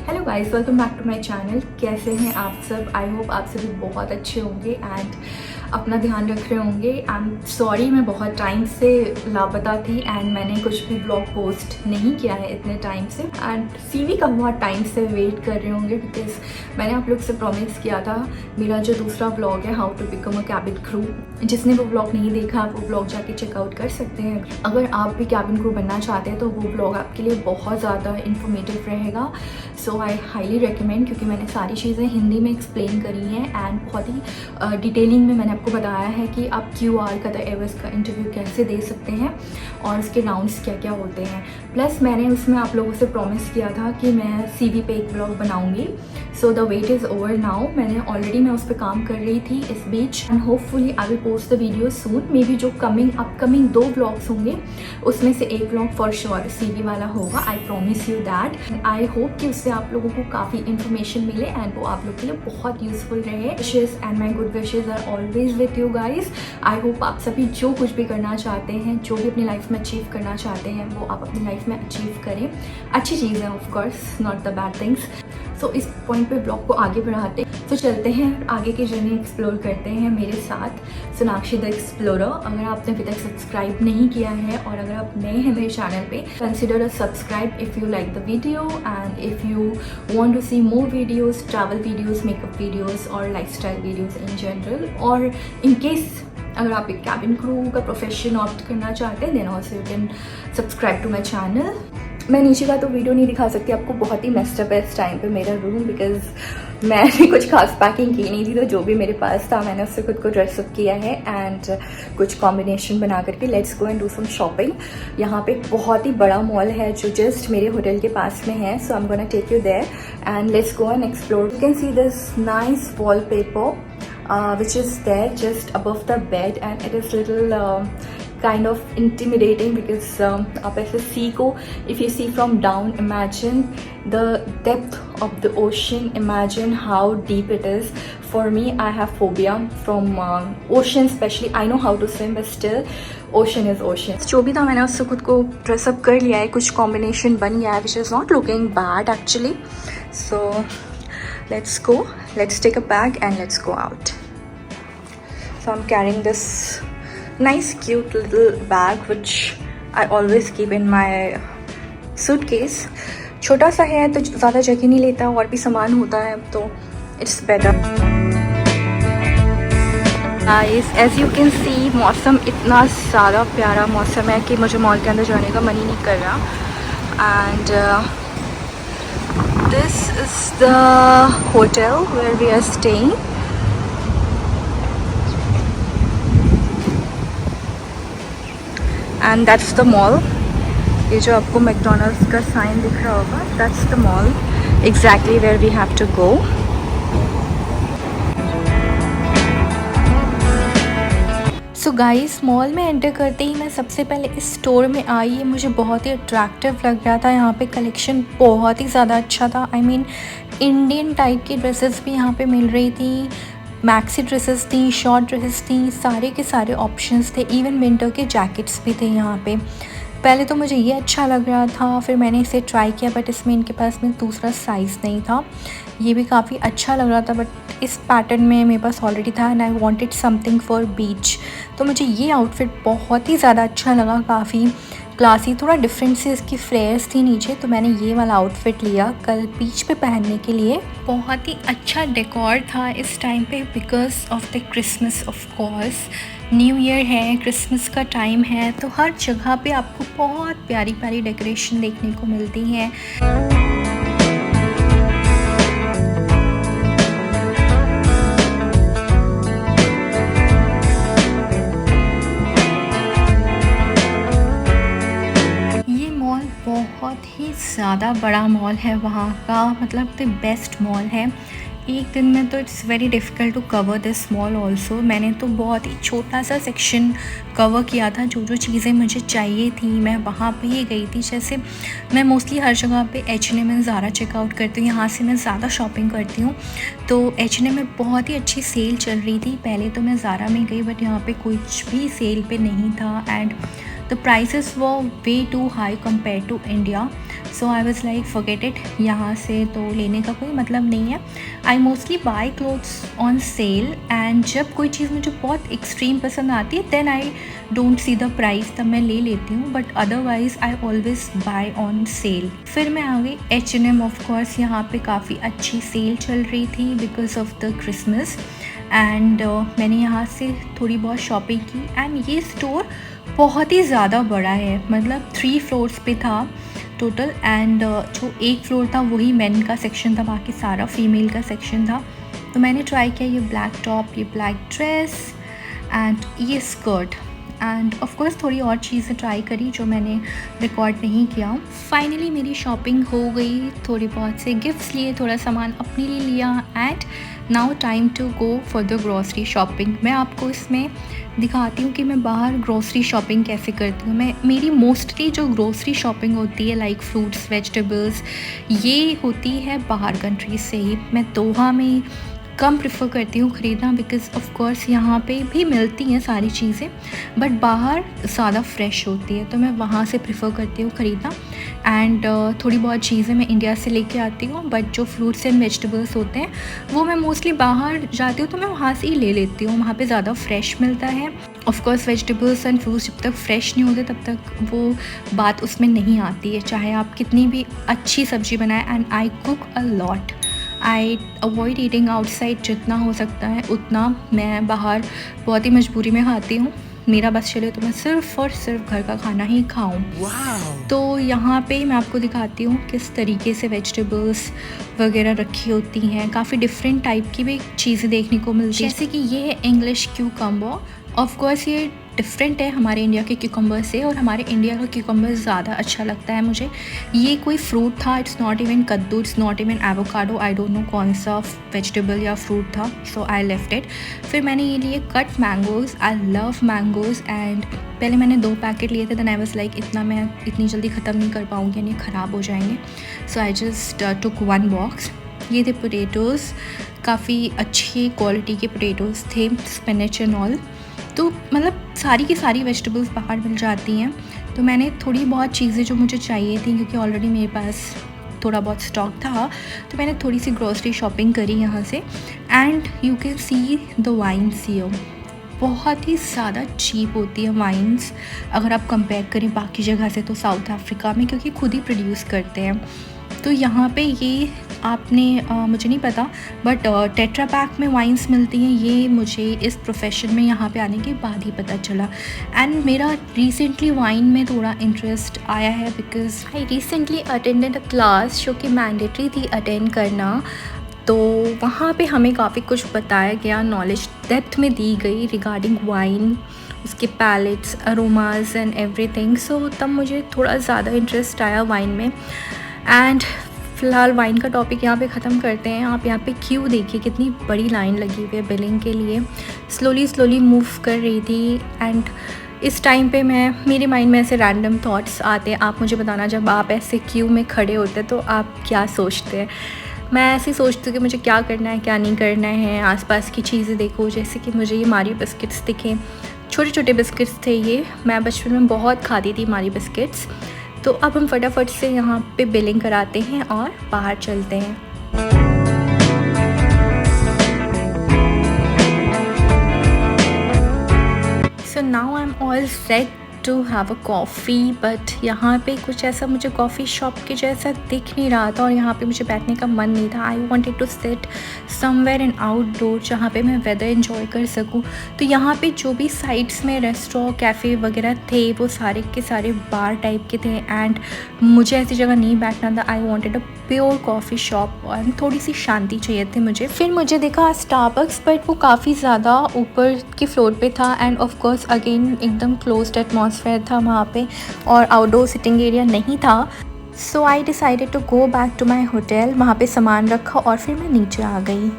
Hello guys, welcome back to my channel. कैसे हैं आप सब? आई होप आप सभी बहुत अच्छे होंगे एंड अपना ध्यान रख रहे होंगे। आई एम सॉरी, मैं बहुत टाइम से लापता थी एंड मैंने कुछ भी ब्लॉग पोस्ट नहीं किया है इतने टाइम से। एंड सीवी का बहुत टाइम से वेट कर रहे होंगे बिकॉज मैंने आप लोग से प्रॉमिस किया था मेरा जो दूसरा ब्लॉग है how to become a cabin crew. जिसने वो ब्लॉग नहीं देखा आप वो ब्लॉग जाके चेकआउट कर सकते हैं। अगर आप भी कैबिन क्रू बनना चाहते हैं तो वो ब्लॉग आपके लिए बहुत ज़्यादा इन्फॉर्मेटिव रहेगा। सो आई हाईली रिकमेंड, क्योंकि मैंने सारी चीज़ें हिंदी में एक्सप्लेन करी हैं एंड बहुत ही डिटेलिंग में मैंने आपको बताया है कि आप QR कतर एवर्स का इंटरव्यू कैसे दे सकते हैं और उसके राउंड्स क्या क्या होते हैं। प्लस मैंने उसमें आप लोगों से प्रॉमिस किया था कि मैं CV पे एक ब्लॉग बनाऊंगी। So the wait is over now. मैं उस पर काम कर रही थी इस बीच and hopefully I will post the video soon. Maybe जो अपकमिंग 2 ब्लॉग्स होंगे उसमें से एक ब्लॉग फॉर श्योर CV वाला होगा। I promise you that. I hope कि उससे आप लोगों को काफ़ी इन्फॉर्मेशन मिले एंड वो आप लोग के लिए बहुत यूजफुल रहे। Wishes and my good wishes are always with you guys. I hope आप सभी जो कुछ भी करना चाहते हैं, जो भी अपनी लाइफ में अचीव करना चाहते हैं वो आप अपनी लाइफ में अचीव करें। अच्छी चीज़ है of course, not the bad things. So इस पॉइंट पे ब्लॉग को आगे बढ़ाते तो चलते हैं आगे की जर्नी एक्सप्लोर करते हैं मेरे साथ सोनाक्षी द एक्सप्लोरर। अगर आपने अभी तक सब्सक्राइब नहीं किया है और अगर आप नए हैं मेरे चैनल पे, consider a subscribe if you like the video and if you want to see more videos, travel videos, makeup videos और लाइफस्टाइल वीडियोस इन जनरल। और इन केस अगर आप एक कैबिन क्रू का प्रोफेशन ऑप्ट करना चाहते हैं then also you can subscribe to my channel. मैं नीचे का तो वीडियो नहीं दिखा सकती आपको, बहुत ही मेस्ड अप है इस टाइम पे मेरा रूम बिकॉज मैंने कुछ खास पैकिंग की नहीं थी। तो जो भी मेरे पास था मैंने उससे खुद को ड्रेसअप किया है एंड कुछ कॉम्बिनेशन बना करके let's go and do some shopping. यहाँ पे बहुत ही बड़ा मॉल है जो जस्ट मेरे होटल के पास में है। So I am gonna take you there and let's go and explore. You can see this nice wallpaper which is there just above the bed and it is little kind of intimidating because आप ऐसे sea को if you see from down, imagine the depth of the ocean, imagine how deep it is. For me, I have phobia from ocean especially. I know how to swim but still ocean is ocean. जो भी था मैंने उससे खुद को dress up कर लिया है, कुछ कॉम्बिनेशन बन गया है which is not looking bad actually. So let's go, let's take a bag and let's go out. So I'm carrying this nice cute little bag which I always keep in my suitcase. छोटा सा है तो ज़्यादा जगह नहीं लेता और भी सामान होता है तो it's better. Guys, as you can see मौसम इतना ज़्यादा प्यारा मौसम है कि मुझे मॉल के अंदर जाने का मन ही नहीं कर रहा। And this is the hotel where we are staying. And that's the mall. ये जो आपको मैकडोनल्ड्स का साइन दिख रहा होगा, that's the mall exactly where we have to go. So guys, mall में एंटर करते ही मैं सबसे पहले इस स्टोर में आई। ये मुझे बहुत ही अट्रैक्टिव लग रहा था। यहाँ पे कलेक्शन बहुत ही ज़्यादा अच्छा था। आई मीन इंडियन टाइप की ड्रेसेस भी यहाँ पे मिल रही थी, मैक्सी ड्रेसेस थी, शॉर्ट ड्रेसेस थी, सारे के सारे ऑप्शंस थे। इवन विंटर के जैकेट्स भी थे यहाँ पे। पहले तो मुझे ये अच्छा लग रहा था, फिर मैंने इसे ट्राई किया बट इसमें इनके पास में दूसरा साइज़ नहीं था। ये भी काफ़ी अच्छा लग रहा था बट इस पैटर्न में मेरे पास ऑलरेडी था and I wanted something for beach. तो मुझे ये आउटफिट बहुत ही ज़्यादा अच्छा लगा, काफ़ी क्लासी, थोड़ा डिफरेंट से इसकी फ्लेयर्स थी नीचे। तो मैंने ये वाला आउटफिट लिया कल बीच पे पहनने के लिए। बहुत ही अच्छा डेकोर था इस टाइम पे because of the Christmas. Of course new year है, क्रिसमस का टाइम है तो हर जगह पे आपको बहुत प्यारी प्यारी डेकोरेशन देखने को मिलती है। बहुत ही ज़्यादा बड़ा मॉल है वहाँ का, मतलब द बेस्ट मॉल है। एक दिन में तो it's very difficult to cover this mall also. मैंने तो बहुत ही छोटा सा सेक्शन कवर किया था। जो जो चीज़ें मुझे चाहिए थी मैं वहाँ पे ही गई थी। जैसे मैं मोस्टली हर जगह पे H&M एंड ज़ारा चेकआउट करती हूँ, यहाँ से मैं ज़्यादा शॉपिंग करती हूँ। तो H&M में बहुत ही अच्छी सेल चल रही थी। पहले तो मैं ज़ारा में गई बट यहाँ पर कुछ भी सेल पे नहीं था and the prices were way too high compared to India. So I was like forget it, यहाँ से तो लेने का कोई मतलब नहीं है। I mostly buy clothes on sale, and जब कोई चीज़ मुझे बहुत एक्सट्रीम पसंद आती है then I don't see the price, तब मैं ले लेती हूँ, but otherwise I always buy on sale. फिर मैं आ गई H&M। ऑफ कोर्स यहाँ पे काफ़ी अच्छी सेल चल रही थी because of the Christmas, and मैंने यहाँ से थोड़ी बहुत शॉपिंग की। एंड ये स्टोर बहुत ही ज़्यादा बड़ा है, मतलब 3 फ्लोर्स पे था टोटल, एंड जो एक फ्लोर था वही मेन का सेक्शन था, बाकी सारा फीमेल का सेक्शन था। तो मैंने ट्राई किया ये ब्लैक टॉप, ये ब्लैक ड्रेस एंड ये स्कर्ट, एंड ऑफ कोर्स थोड़ी और चीज़ें ट्राई करी जो मैंने रिकॉर्ड नहीं किया। फाइनली मेरी शॉपिंग हो गई, थोड़ी बहुत से गिफ्ट्स लिए, थोड़ा सामान अपने लिए लिया, and now time to go for the grocery shopping. मैं आपको इसमें दिखाती हूँ कि मैं बाहर ग्रॉसरी शॉपिंग कैसे करती हूँ। मेरी मोस्टली जो ग्रॉसरी शॉपिंग होती है लाइक फ्रूट्स, वेजिटेबल्स, ये होती है बाहर कंट्री से ही। मैं दोहा में कम प्रेफर करती हूँ ख़रीदना बिकॉज़ ऑफ कोर्स यहाँ पे भी मिलती हैं सारी चीज़ें, बट बाहर ज़्यादा फ्रेश होती है, तो मैं वहाँ से प्रेफर करती हूँ ख़रीदना। एंड थोड़ी बहुत चीज़ें मैं इंडिया से लेके आती हूँ, बट जो फ्रूट्स एंड वेजिटेबल्स होते हैं वो मैं मोस्टली बाहर जाती हूँ तो मैं वहाँ से ही ले लेती हूँ, वहाँ पे ज़्यादा फ्रेश मिलता है। Of course vegetables and fruits जब तक फ्रेश नहीं होते तब तक वो बात उसमें नहीं आती है, चाहे आप कितनी भी अच्छी सब्ज़ी बनाएं। And I cook a lot, I avoid eating outside, जितना हो सकता है उतना मैं बाहर बहुत ही मजबूरी में खाती हूँ। मेरा बस चले तो मैं सिर्फ़ और सिर्फ घर का खाना ही खाऊं। तो यहाँ पे मैं आपको दिखाती हूँ किस तरीके से वेजिटेबल्स वगैरह रखी होती हैं। काफ़ी डिफरेंट टाइप की भी चीज़ें देखने को मिलती हैं, जैसे कि ये है इंग्लिश क्यूकम्बर। ऑफ कोर्स ये डिफरेंट है हमारे इंडिया के क्यूकम्बर से, और हमारे इंडिया का क्यूकम्बर ज़्यादा अच्छा लगता है मुझे। ये कोई फ्रूट था, इट्स नॉट इवन कद्दू, it's not even avocado, I don't know कौन सा वेजिटेबल या फ्रूट था, सो आई लेफ्ट इट। फिर मैंने ये लिए cut mangoes, I love mangoes, and पहले मैंने 2 पैकेट लिए थे, देन आई वाज लाइक इतना मैं इतनी जल्दी ख़त्म नहीं कर पाऊँगी, यानी ख़राब हो जाएंगे, सो आई जस्ट टुक 1 बॉक्स। ये थे पोटैटोज़, काफ़ी अच्छी क्वालिटी के पोटैटोज़ थे, स्पिनच एंड ऑल। तो मतलब सारी की सारी वेजिटेबल्स बाहर मिल जाती हैं, तो मैंने थोड़ी बहुत चीज़ें जो मुझे चाहिए थी, क्योंकि ऑलरेडी मेरे पास थोड़ा बहुत स्टॉक था, तो मैंने थोड़ी सी ग्रॉसरी शॉपिंग करी यहाँ से। And you can see the wines here, बहुत ही ज़्यादा चीप होती है वाइन्स अगर आप कंपेयर करें बाकी जगह से, तो साउथ अफ्रीका में, क्योंकि खुद ही प्रोड्यूस करते हैं। तो यहाँ पे ये आपने मुझे नहीं पता, बट टेट्रा पैक में वाइन्स मिलती हैं, ये मुझे इस प्रोफेशन में यहाँ पे आने के बाद ही पता चला। एंड मेरा रिसेंटली वाइन में थोड़ा इंटरेस्ट आया है because I recently attended a class जो कि मैंडेटरी थी अटेंड करना, तो वहाँ पे हमें काफ़ी कुछ बताया गया, नॉलेज डेप्थ में दी गई रिगार्डिंग वाइन, उसके पैलेट्स, अरोमाज एंड एवरीथिंग। सो तब मुझे थोड़ा ज़्यादा इंटरेस्ट आया वाइन में। एंड फ़िलहाल वाइन का टॉपिक यहाँ पे ख़त्म करते हैं। आप यहाँ पे क्यू देखिए, कितनी बड़ी लाइन लगी हुई है बिलिंग के लिए। स्लोली मूव कर रही थी, एंड इस टाइम पे मेरे माइंड में ऐसे रैंडम थॉट्स आते हैं। आप मुझे बताना, जब आप ऐसे क्यू में खड़े होते हैं तो आप क्या सोचते हैं? मैं ऐसे सोचती हूँ कि मुझे क्या करना है, क्या नहीं करना है। आसपास की चीज़ें देखो, जैसे कि मुझे ये मारी बिस्किट्स दिखे, छोटे छोटे बिस्किट्स थे ये, मैं बचपन में बहुत खाती थी मारी बिस्किट्स। तो अब हम फटाफट से यहाँ पे बिलिंग कराते हैं और बाहर चलते हैं। So now I am all set to have a coffee, but यहाँ पे कुछ ऐसा मुझे कॉफ़ी शॉप के जैसा दिख नहीं रहा था, और यहाँ पे मुझे बैठने का मन नहीं था। I wanted to sit somewhere in outdoor जहाँ पे मैं वेदर एंजॉय कर सकूँ। तो यहाँ पे जो भी साइड्स में रेस्टोरेंट, कैफ़े वगैरह थे, वो सारे के सारे बार टाइप के थे, एंड मुझे ऐसी जगह नहीं बैठना था। I wanted a pure coffee shop, और थोड़ी सी शांति चाहिए थी मुझे। फिर मुझे देखा स्टारबक्स, बट वो काफ़ी ज़्यादा ऊपर के फ्लोर पे था, एंड ऑफ कोर्स अगेन एकदम क्लोज्ड एटमॉस्फेयर था वहाँ पे, और आउटडोर सिटिंग एरिया नहीं था। So I decided to go back to my hotel. वहाँ पे सामान रखा और फिर मैं नीचे आ गई।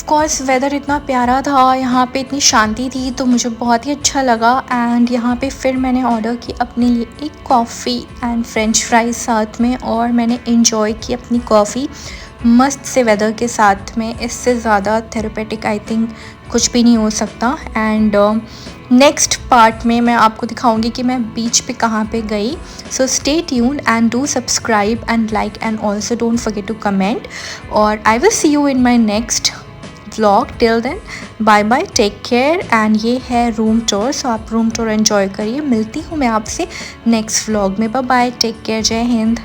कोर्स वेदर इतना प्यारा था, यहाँ पे इतनी शांति थी, तो मुझे बहुत ही अच्छा लगा। एंड यहाँ पे फिर मैंने ऑर्डर की अपने लिए एक कॉफ़ी एंड फ्रेंच फ्राइज साथ में, और मैंने इन्जॉय की अपनी कॉफ़ी मस्त से वेदर के साथ में। इससे ज़्यादा थेरेपेटिक आई थिंक कुछ भी नहीं हो सकता। एंड नेक्स्ट पार्ट में मैं आपको दिखाऊंगी कि मैं बीच पे कहाँ पे गई। So stay tuned and do subscribe and like and also don't forget to comment, और I will see you in my next vlog. Till then bye bye, take care. And ये है रूम टूर, सो आप room tour enjoy करिए। मिलती हूँ मैं आपसे next vlog में। बाय बाय, टेक केयर, जय हिंद।